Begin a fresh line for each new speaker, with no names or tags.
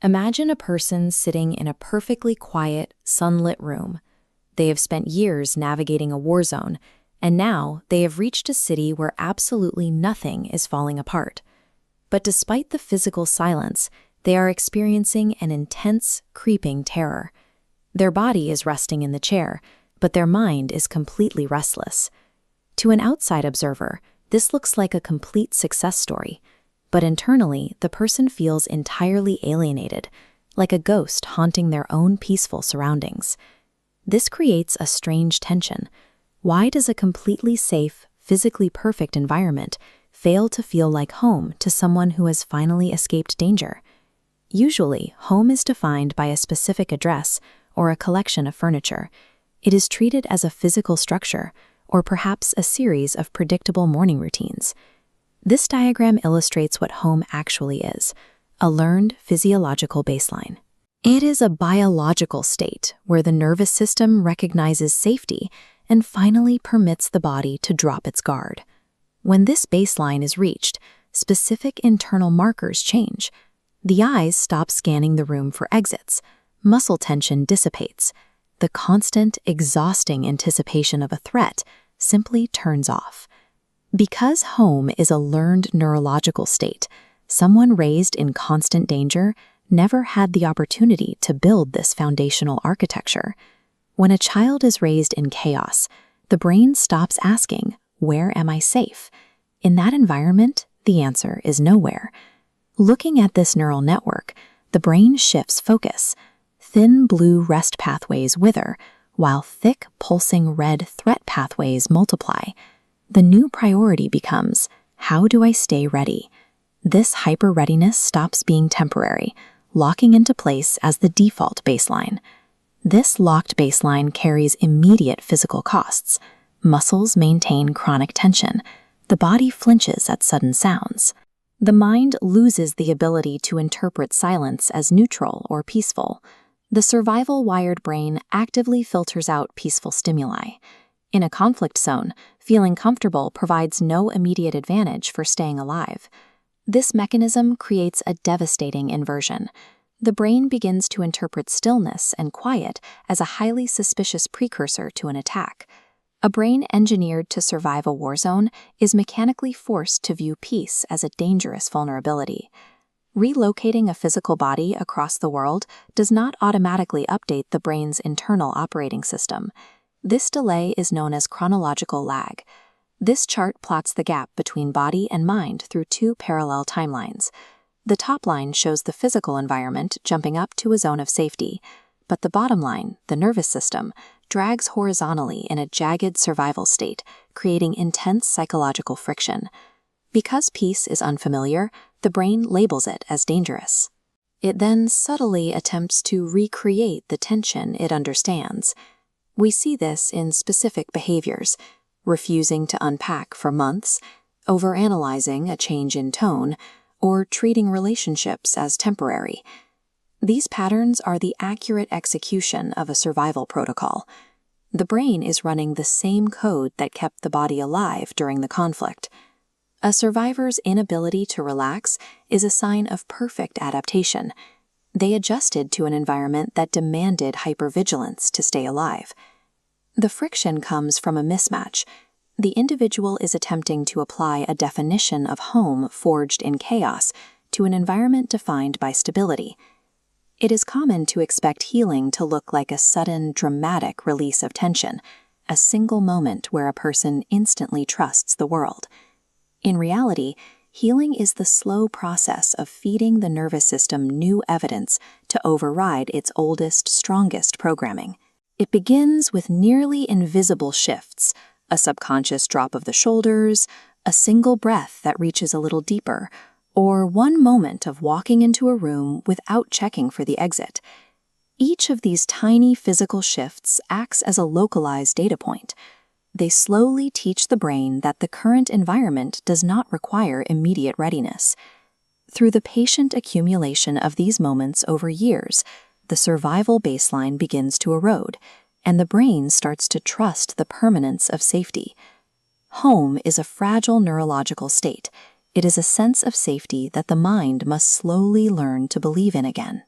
Imagine a person sitting in a perfectly quiet, sunlit room. They have spent years navigating a war zone, and now they have reached a city where absolutely nothing is falling apart. But despite the physical silence, they are experiencing an intense, creeping terror. Their body is resting in the chair, but their mind is completely restless. To an outside observer, this looks like a complete success story, but internally, the person feels entirely alienated, like a ghost haunting their own peaceful surroundings. This creates a strange tension. Why does a completely safe, physically perfect environment fail to feel like home to someone who has finally escaped danger? Usually, home is defined by a specific address or a collection of furniture. It is treated as a physical structure, or perhaps a series of predictable morning routines. This diagram illustrates what home actually is, a learned physiological baseline. It is a biological state where the nervous system recognizes safety and finally permits the body to drop its guard. When this baseline is reached, specific internal markers change. The eyes stop scanning the room for exits. Muscle tension dissipates. The constant, exhausting anticipation of a threat simply turns off. Because home is a learned neurological state, someone raised in constant danger never had the opportunity to build this foundational architecture. When a child is raised in chaos, the brain stops asking, "Where am I safe?" In that environment, the answer is nowhere. Looking at this neural network, the brain shifts focus. Thin blue rest pathways wither, while thick, pulsing red threat pathways multiply. The new priority becomes, how do I stay ready? This hyper-readiness stops being temporary, locking into place as the default baseline. This locked baseline carries immediate physical costs. Muscles maintain chronic tension. The body flinches at sudden sounds. The mind loses the ability to interpret silence as neutral or peaceful. The survival-wired brain actively filters out peaceful stimuli. In a conflict zone, feeling comfortable provides no immediate advantage for staying alive. This mechanism creates a devastating inversion. The brain begins to interpret stillness and quiet as a highly suspicious precursor to an attack. A brain engineered to survive a war zone is mechanically forced to view peace as a dangerous vulnerability. Relocating a physical body across the world does not automatically update the brain's internal operating system. This delay is known as chronological lag. This chart plots the gap between body and mind through two parallel timelines. The top line shows the physical environment jumping up to a zone of safety, but the bottom line, the nervous system, drags horizontally in a jagged survival state, creating intense psychological friction. Because peace is unfamiliar, the brain labels it as dangerous. It then subtly attempts to recreate the tension it understands. We see this in specific behaviors: refusing to unpack for months, overanalyzing a change in tone, or treating relationships as temporary. These patterns are the accurate execution of a survival protocol. The brain is running the same code that kept the body alive during the conflict. A survivor's inability to relax is a sign of perfect adaptation. They adjusted to an environment that demanded hypervigilance to stay alive. The friction comes from a mismatch. The individual is attempting to apply a definition of home forged in chaos to an environment defined by stability. It is common to expect healing to look like a sudden, dramatic release of tension, a single moment where a person instantly trusts the world. In reality, healing is the slow process of feeding the nervous system new evidence to override its oldest, strongest programming. It begins with nearly invisible shifts, a subconscious drop of the shoulders, a single breath that reaches a little deeper, or one moment of walking into a room without checking for the exit. Each of these tiny physical shifts acts as a localized data point. They slowly teach the brain that the current environment does not require immediate readiness. Through the patient accumulation of these moments over years, the survival baseline begins to erode, and the brain starts to trust the permanence of safety. Home is a fragile neurological state. It is a sense of safety that the mind must slowly learn to believe in again.